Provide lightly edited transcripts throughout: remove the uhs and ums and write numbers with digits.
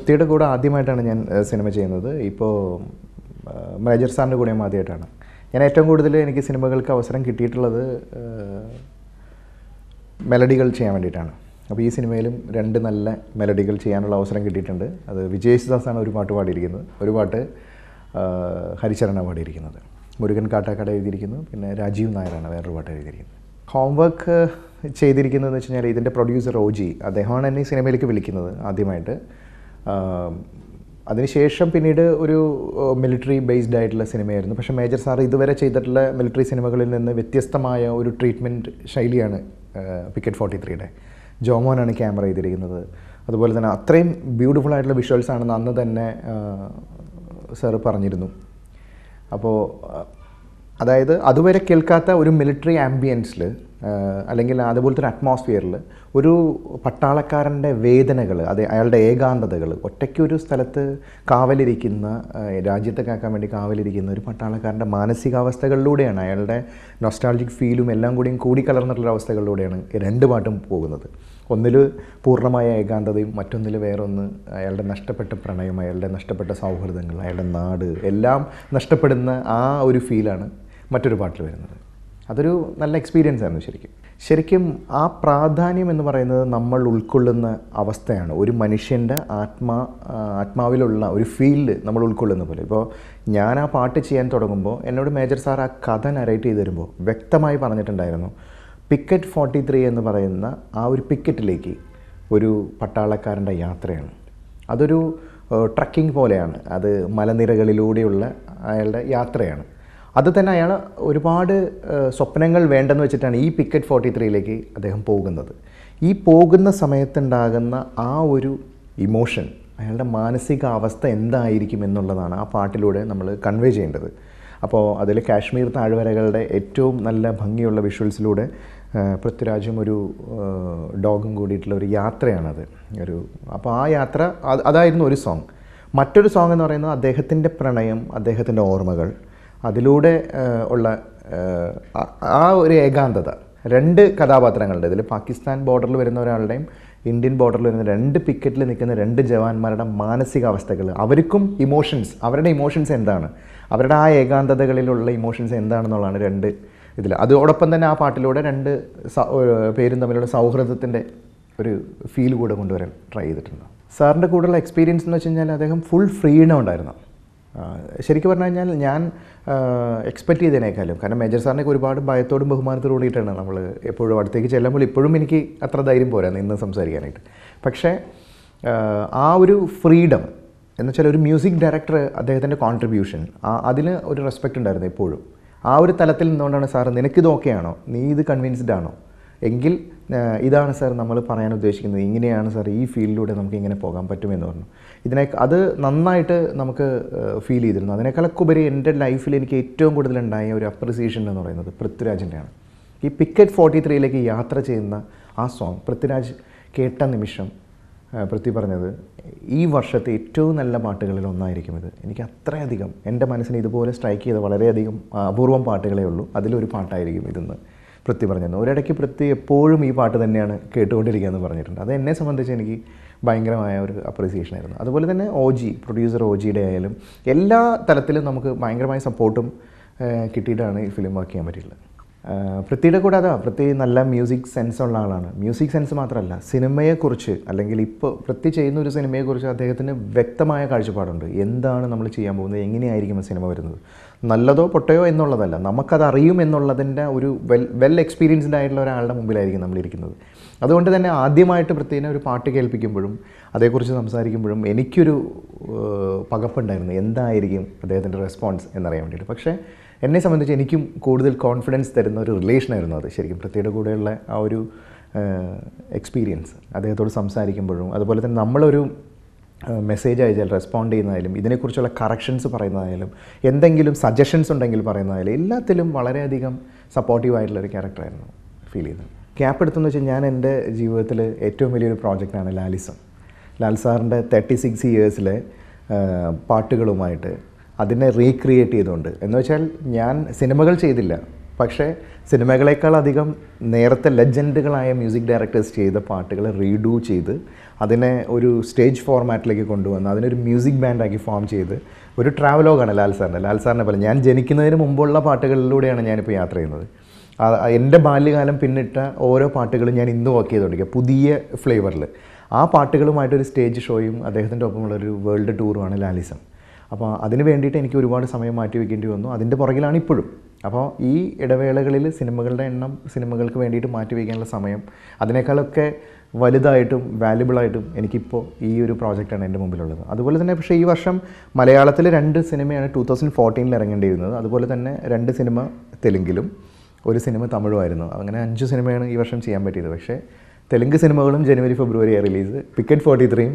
പൃഥ്വിയുടെ കൂടെ ആദ്യമായിട്ടാണ് ഞാൻ സിനിമ ചെയ്യുന്നത്. ഇപ്പോൾ മേജർ സാറിൻ്റെ കൂടെയും ആദ്യമായിട്ടാണ്. ഞാൻ ഏറ്റവും കൂടുതൽ എനിക്ക് സിനിമകൾക്ക് അവസരം കിട്ടിയിട്ടുള്ളത് മെലഡികൾ ചെയ്യാൻ വേണ്ടിയിട്ടാണ്. അപ്പോൾ ഈ സിനിമയിലും 2 നല്ല മെലഡികൾ ചെയ്യാനുള്ള അവസരം കിട്ടിയിട്ടുണ്ട്. അത് വിജയ് യേശുദാസാണ് ഒരു പാട്ട് പാടിയിരിക്കുന്നത്, ഒരു പാട്ട് ഹരിചരണ പാടിയിരിക്കുന്നത്, മുരുകൻ കാട്ടാക്കട എഴുതിയിരിക്കുന്നു, പിന്നെ രാജീവ് നായരാണ് വേറൊരു പാട്ട് എഴുതിയിരിക്കുന്നത്. ഹോംവർക്ക് ചെയ്തിരിക്കുന്നതെന്ന് വെച്ച് കഴിഞ്ഞാൽ ഇതിൻ്റെ പ്രൊഡ്യൂസർ OG അദ്ദേഹമാണ് എന്നെ ഈ സിനിമയിലേക്ക് വിളിക്കുന്നത് ആദ്യമായിട്ട്. അതിനുശേഷം പിന്നീട് ഒരു മിലിറ്ററി ബേസ്ഡ് ആയിട്ടുള്ള സിനിമയായിരുന്നു. പക്ഷേ മേജർ സാർ ഇതുവരെ ചെയ്തിട്ടുള്ള മിലിറ്ററി സിനിമകളിൽ നിന്ന് വ്യത്യസ്തമായ ഒരു ട്രീറ്റ്മെൻറ്റ് ശൈലിയാണ് പിക്കറ്റ് 43യുടെ. ജോമോനാണ് ക്യാമറ ചെയ്തിരിക്കുന്നത്. അതുപോലെ തന്നെ അത്രയും ബ്യൂട്ടിഫുൾ ആയിട്ടുള്ള വിഷ്വൽസ് ആണെന്ന് അന്ന് തന്നെ സാറ് പറഞ്ഞിരുന്നു. അപ്പോൾ അതായത് അതുവരെ കേൾക്കാത്ത ഒരു മിലിറ്ററി ആംബിയൻസിൽ അല്ലെങ്കിൽ അതുപോലത്തെ ഒരു അറ്റ്മോസ്ഫിയറിൽ ഒരു പട്ടാളക്കാരൻ്റെ വേദനകൾ, അയാളുടെ ഏകാന്തതകൾ, ഒറ്റയ്ക്കൊരു സ്ഥലത്ത് കാവലിരിക്കുന്ന, രാജ്യത്തെ കാക്കാൻ വേണ്ടി കാവലിരിക്കുന്ന ഒരു പട്ടാളക്കാരൻ്റെ മാനസികാവസ്ഥകളിലൂടെയാണ്, അയാളുടെ നൊസ്റ്റാൾജിക് ഫീലും എല്ലാം കൂടിക്കലർന്നിട്ടുള്ള അവസ്ഥകളിലൂടെയാണ് 2 പാട്ടും പോകുന്നത്. ഒന്നിൽ പൂർണ്ണമായ ഏകാന്തതയും മറ്റൊന്നിൽ വേറൊന്ന് അയാളുടെ നഷ്ടപ്പെട്ട പ്രണയം, അയാളുടെ നഷ്ടപ്പെട്ട സൗഹൃദങ്ങൾ, അയാളുടെ നാട് എല്ലാം നഷ്ടപ്പെടുന്ന ആ ഒരു ഫീലാണ് മറ്റൊരു പാട്ടിൽ വരുന്നത്. അതൊരു നല്ല എക്സ്പീരിയൻസ് ആയിരുന്നു. ശരിക്കും ആ പ്രാധാന്യം എന്ന് പറയുന്നത് നമ്മൾ ഉൾക്കൊള്ളുന്ന അവസ്ഥയാണ്. ഒരു മനുഷ്യൻ്റെ ആത്മാവിലുള്ള ഒരു ഫീൽഡ് നമ്മൾ ഉൾക്കൊള്ളുന്ന പോലെ. ഇപ്പോൾ ഞാൻ ആ പാട്ട് ചെയ്യാൻ തുടങ്ങുമ്പോൾ എന്നോട് മേജർ സാർ ആ കഥ നരേറ്റ് ചെയ്ത് തരുമ്പോൾ വ്യക്തമായി പറഞ്ഞിട്ടുണ്ടായിരുന്നു, പിക്കറ്റ് 43 എന്ന് പറയുന്ന ആ ഒരു പിക്കറ്റിലേക്ക് ഒരു പട്ടാളക്കാരൻ്റെ യാത്രയാണ്. അതൊരു ട്രക്കിംഗ് പോലെയാണ്, അത് മലനിരകളിലൂടെയുള്ള അയാളുടെ യാത്രയാണ്. അത് തന്നെ അയാൾ ഒരുപാട് സ്വപ്നങ്ങൾ വേണ്ടെന്ന് വെച്ചിട്ടാണ് ഈ പിക്കറ്റ് 43ലേക്ക് അദ്ദേഹം പോകുന്നത്. ഈ പോകുന്ന സമയത്തുണ്ടാകുന്ന ആ ഒരു ഇമോഷൻ, അയാളുടെ മാനസികാവസ്ഥ എന്തായിരിക്കും എന്നുള്ളതാണ് ആ പാട്ടിലൂടെ നമ്മൾ കൺവേ ചെയ്യേണ്ടത്. അപ്പോൾ അതിൽ കാശ്മീർ താഴ്വരകളുടെ ഏറ്റവും നല്ല ഭംഗിയുള്ള വിഷ്വൽസിലൂടെ പൃഥ്വിരാജും ഒരു ഡോഗും കൂടിയിട്ടുള്ള ഒരു യാത്രയാണത്. അപ്പോൾ ആ യാത്ര അതായിരുന്നു ഒരു സോങ്. മറ്റൊരു സോങ് എന്ന് പറയുന്നത് അദ്ദേഹത്തിൻ്റെ പ്രണയം, അദ്ദേഹത്തിൻ്റെ ഓർമ്മകൾ, അതിലൂടെ ഉള്ള ആ ഒരു ഏകാന്തത. 2 കഥാപാത്രങ്ങളുടെ ഇതിൽ പാകിസ്ഥാൻ ബോർഡറിൽ വരുന്ന ഒരാളുടെയും ഇന്ത്യൻ ബോർഡറിൽ വരുന്ന 2 പിക്കറ്റിൽ നിൽക്കുന്ന 2 ജവാന്മാരുടെ മാനസികാവസ്ഥകൾ, അവർക്കും ഇമോഷൻസ്, അവരുടെ ഇമോഷൻസ് എന്താണ്, അവരുടെ ആ ഏകാന്തതകളിലുള്ള ഇമോഷൻസ് എന്താണെന്നുള്ളതാണ് 2 ഇതിൽ. അതോടൊപ്പം തന്നെ ആ പാട്ടിലൂടെ 2 പേരും തമ്മിലുള്ള സൗഹൃദത്തിൻ്റെ ഒരു ഫീൽ കൂടെ കൊണ്ടുവരാൻ ട്രൈ ചെയ്തിട്ടുണ്ട്. സാറിൻ്റെ കൂടെയുള്ള എക്സ്പീരിയൻസ് എന്ന് വെച്ച് കഴിഞ്ഞാൽ അദ്ദേഹം ഫുൾ ഫ്രീഡം ഉണ്ടായിരുന്നു. ശരിക്കും പറഞ്ഞു കഴിഞ്ഞാൽ ഞാൻ എക്സ്പെക്റ്റ് ചെയ്തതിനേക്കാളും, കാരണം മേജർ സാറിനൊക്കെ ഒരുപാട് ഭയത്തോടും ബഹുമാനത്തോടും കൂടിയിട്ടാണ് നമ്മൾ എപ്പോഴും അടുത്തേക്ക് ചെല്ലുമ്പോൾ ഇപ്പോഴും എനിക്ക് അത്ര ധൈര്യം പോരാ നിന്ന് സംസാരിക്കാനായിട്ട്. പക്ഷേ ആ ഒരു ഫ്രീഡം എന്ന് വെച്ചാൽ ഒരു മ്യൂസിക് ഡയറക്ടർ അദ്ദേഹത്തിൻ്റെ കോൺട്രിബ്യൂഷൻ അതിന് ഒരു റെസ്പെക്റ്റ് ഉണ്ടായിരുന്നു എപ്പോഴും. ആ ഒരു തലത്തിൽ നിന്നുകൊണ്ടാണ് സാർ, നിനക്കിത് ഓക്കെയാണോ, നീ ഇത് കൺവിൻസ്ഡ് ആണോ, എങ്കിൽ ഇതാണ് സാർ നമ്മൾ പറയാൻ ഉദ്ദേശിക്കുന്നത്, ഇങ്ങനെയാണ് സാർ, ഈ ഫീൽഡിലൂടെ നമുക്ക് ഇങ്ങനെ പോകാൻ പറ്റുമെന്ന് പറഞ്ഞു. അത് നന്നായിട്ട് നമുക്ക് ഫീൽ ചെയ്തിരുന്നു. അതിനേക്കാളൊക്കെ ഉപരി എൻ്റെ ലൈഫിൽ എനിക്ക് ഏറ്റവും കൂടുതലുണ്ടായ ഒരു അപ്രിസിയേഷൻ എന്ന് പറയുന്നത് പൃഥ്വിരാജിൻ്റെയാണ്. ഈ പിക്കറ്റ് 43ലേക്ക് യാത്ര ചെയ്യുന്ന ആ സോങ് പൃഥ്വിരാജ് കേട്ട നിമിഷം പൃഥ്വി പറഞ്ഞത്, ഈ വർഷത്തെ ഏറ്റവും നല്ല പാട്ടുകളിൽ ഒന്നായിരിക്കും ഇത്. എനിക്ക് അത്രയധികം എൻ്റെ മനസ്സിനെ ഇതുപോലെ സ്ട്രൈക്ക് ചെയ്ത വളരെയധികം അപൂർവം പാട്ടുകളേ ഉള്ളൂ, അതിലൊരു പാട്ടായിരിക്കും ഇതെന്ന് പൃഥ്വി പറഞ്ഞിരുന്നു. ഒരിടയ്ക്ക് പൃഥ്വി എപ്പോഴും ഈ പാട്ട് തന്നെയാണ് കേട്ടുകൊണ്ടിരിക്കുക എന്ന് പറഞ്ഞിട്ടുണ്ട്. അത് എന്നെ സംബന്ധിച്ച് എനിക്ക് ഭയങ്കരമായ ഒരു അപ്രീസിയേഷൻ ആയിരുന്നു. അതുപോലെ തന്നെ പ്രൊഡ്യൂസർ OGയുടെ ആയാലും എല്ലാ തലത്തിലും നമുക്ക് ഭയങ്കരമായ സപ്പോർട്ടും കിട്ടിയിട്ടാണ് ഈ ഫിലിം വർക്ക് ചെയ്യാൻ പറ്റിയിട്ടുള്ളത്. പൃഥ്വിയുടെ കൂടെ പൃഥ്വി നല്ല മ്യൂസിക് സെൻസ് ഉള്ള ആളാണ്. മ്യൂസിക് സെൻസ് മാത്രമല്ല, സിനിമയെക്കുറിച്ച് അല്ലെങ്കിൽ ഇപ്പോൾ പൃഥ്വി ചെയ്യുന്ന ഒരു സിനിമയെക്കുറിച്ച് അദ്ദേഹത്തിന് വ്യക്തമായ കാഴ്ചപ്പാടുണ്ട്. എന്താണ് നമ്മൾ ചെയ്യാൻ പോകുന്നത്, എങ്ങനെയായിരിക്കും സിനിമ വരുന്നത്, നല്ലതോ പൊട്ടയോ എന്നുള്ളതല്ല, നമുക്കത് അറിയും എന്നുള്ളതിൻ്റെ ഒരു വെൽ എക്സ്പീരിയൻസ്ഡ് ആയിട്ടുള്ള ഒരാളുടെ മുമ്പിലായിരിക്കും നമ്മളിരിക്കുന്നത്. അതുകൊണ്ട് തന്നെ ആദ്യമായിട്ട് പൃഥ്വിനെ ഒരു പാട്ട് കേൾപ്പിക്കുമ്പോഴും അതേക്കുറിച്ച് സംസാരിക്കുമ്പോഴും എനിക്കൊരു പകപ്പുണ്ടായിരുന്നു, എന്തായിരിക്കും അദ്ദേഹത്തിൻ്റെ റെസ്പോൺസ് എന്നറിയാൻ വേണ്ടിയിട്ട്. പക്ഷേ എന്നെ സംബന്ധിച്ച് എനിക്കും കൂടുതൽ കോൺഫിഡൻസ് തരുന്ന ഒരു റിലേഷനായിരുന്നു അത്. ശരിക്കും പൃഥ്വിയുടെ കൂടെയുള്ള ആ ഒരു എക്സ്പീരിയൻസ്, അദ്ദേഹത്തോട് സംസാരിക്കുമ്പോഴും അതുപോലെ തന്നെ നമ്മളൊരു മെസ്സേജ് അയച്ചാൽ റെസ്പോണ്ട് ചെയ്യുന്നതായാലും, ഇതിനെക്കുറിച്ചുള്ള കറക്ഷൻസ് പറയുന്നതായാലും, എന്തെങ്കിലും സജഷൻസ് ഉണ്ടെങ്കിൽ പറയുന്നതായാലും, എല്ലാത്തിലും വളരെയധികം സപ്പോർട്ടീവായിട്ടുള്ളൊരു ക്യാരക്ടറായിരുന്നു ഫീൽ ചെയ്തത്. ക്യാപ്പ് എടുത്തെന്ന് വെച്ചാൽ ഞാൻ എൻ്റെ ജീവിതത്തിൽ ഏറ്റവും വലിയൊരു പ്രോജക്റ്റാണ് ലാലിസം. ലാൽ സാറിൻ്റെ 36 ഇയേഴ്സിലെ പാട്ടുകളുമായിട്ട് അതിനെ റീക്രിയേറ്റ് ചെയ്തുകൊണ്ട്, എന്ന് വെച്ചാൽ ഞാൻ സിനിമകൾ ചെയ്തില്ല, പക്ഷേ സിനിമകളെക്കാളധികം നേരത്തെ ലെജൻഡുകളായ മ്യൂസിക് ഡയറക്ടേഴ്സ് ചെയ്ത പാട്ടുകൾ റീഡൂ ചെയ്ത് അതിനെ ഒരു സ്റ്റേജ് ഫോർമാറ്റിലേക്ക് കൊണ്ടുവന്ന് അതിനൊരു മ്യൂസിക് ബാൻഡാക്കി ഫോം ചെയ്ത് ഒരു ട്രാവലോഗാണ് ലാൽ സാറിനെ പോലെ. ഞാൻ ജനിക്കുന്നതിന് മുമ്പുള്ള പാട്ടുകളിലൂടെയാണ് ഞാനിപ്പോൾ യാത്ര ചെയ്യുന്നത്. എൻ്റെ ബാല്യകാലം പിന്നിട്ട ഓരോ പാട്ടുകളും ഞാൻ ഇന്ന് വർക്ക് ചെയ്തുകൊണ്ടിരിക്കുക പുതിയ ഫ്ലേവറിൽ. ആ പാട്ടുകളുമായിട്ടൊരു സ്റ്റേജ് ഷോയും അദ്ദേഹത്തിൻ്റെ ഒപ്പമുള്ളൊരു വേൾഡ് ടൂറുമാണ് ലാലിസം. അപ്പോൾ അതിന് വേണ്ടിയിട്ട് എനിക്ക് ഒരുപാട് സമയം മാറ്റി വയ്ക്കേണ്ടി വന്നു. അതിൻ്റെ പുറകിലാണ് ഇപ്പോഴും. അപ്പോൾ ഈ ഇടവേളകളിൽ സിനിമകളുടെ എണ്ണം, സിനിമകൾക്ക് വേണ്ടിയിട്ട് മാറ്റി വയ്ക്കാനുള്ള സമയം അതിനേക്കാളൊക്കെ വലുതായിട്ടും വാല്യുബിളായിട്ടും എനിക്കിപ്പോൾ ഈ ഒരു പ്രോജക്റ്റാണ് എൻ്റെ മുമ്പിലുള്ളത്. അതുപോലെ തന്നെ പക്ഷേ ഈ വർഷം മലയാളത്തിൽ 2 സിനിമയാണ് 2014 ഇറങ്ങേണ്ടിയിരുന്നത്. അതുപോലെ തന്നെ 2 സിനിമ തെലുങ്കിലും 1 സിനിമ തമിഴുമായിരുന്നു. അങ്ങനെ 5 സിനിമയാണ് ഈ വർഷം ചെയ്യാൻ പറ്റിയത്. പക്ഷേ തെലുങ്ക് സിനിമകളും ജനുവരി ഫെബ്രുവരി റിലീസ്. പിക്കറ്റ് 43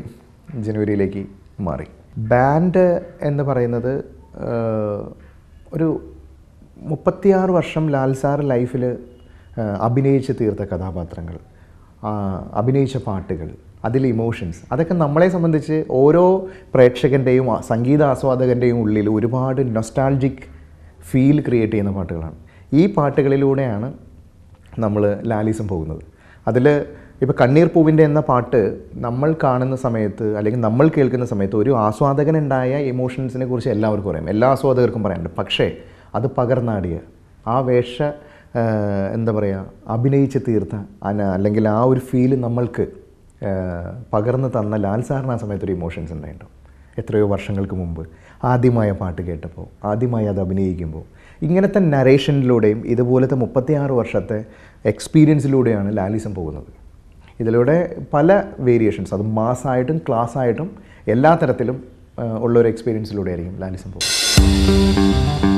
ജനുവരിയിലേക്ക് മാറി. ബാൻഡ് എന്ന് പറയുന്നത് ഒരു 36 വർഷം ലാൽ സാർ ലൈഫിൽ അഭിനയിച്ച് തീർത്ത കഥാപാത്രങ്ങൾ, അഭിനയിച്ച പാട്ടുകൾ, അതിലെ ഇമോഷൻസ്, അതൊക്കെ നമ്മളെ സംബന്ധിച്ച് ഓരോ പ്രേക്ഷകൻ്റെയും സംഗീത ആസ്വാദകൻ്റെയും ഉള്ളിൽ ഒരുപാട് നൊസ്റ്റാൾജിക് ഫീൽ ക്രിയേറ്റ് ചെയ്യുന്ന പാട്ടുകളാണ്. ഈ പാട്ടുകളിലൂടെയാണ് നമ്മൾ ലാലിസം പോകുന്നത്. അതിൽ ഇപ്പോൾ കണ്ണീർ പൂവിൻ്റെ എന്ന പാട്ട് നമ്മൾ കാണുന്ന സമയത്ത് അല്ലെങ്കിൽ നമ്മൾ കേൾക്കുന്ന സമയത്ത് ഒരു ആസ്വാദകനുണ്ടായ ഇമോഷൻസിനെ കുറിച്ച് എല്ലാവർക്കും അറിയാം, എല്ലാ ആസ്വാദകർക്കും പറയാനുണ്ട്. പക്ഷേ അത് പകർന്നാടിയ ആ എന്താ പറയുക, അഭിനയിച്ച് തീർത്ത അല്ലെങ്കിൽ ആ ഒരു ഫീല് നമ്മൾക്ക് പകർന്ന് തന്ന ലാൽ സാറിന് ആ സമയത്തൊരു ഇമോഷൻസ് ഉണ്ടായിട്ടുണ്ടാവും. എത്രയോ വർഷങ്ങൾക്ക് മുമ്പ് ആദ്യമായ പാട്ട് കേട്ടപ്പോൾ, ആദ്യമായി അത് അഭിനയിക്കുമ്പോൾ, ഇങ്ങനത്തെ നരേഷനിലൂടെയും ഇതുപോലത്തെ 36 വർഷത്തെ എക്സ്പീരിയൻസിലൂടെയാണ് ലാലിസം പോകുന്നത്. ഇതിലൂടെ പല വേരിയേഷൻസ്, അത് മാസ്സായിട്ടും ക്ലാസ്സായിട്ടും എല്ലാ തരത്തിലും ഉള്ളൊരു എക്സ്പീരിയൻസിലൂടെ ആയിരിക്കും ലാലിസം പോകുന്നത്.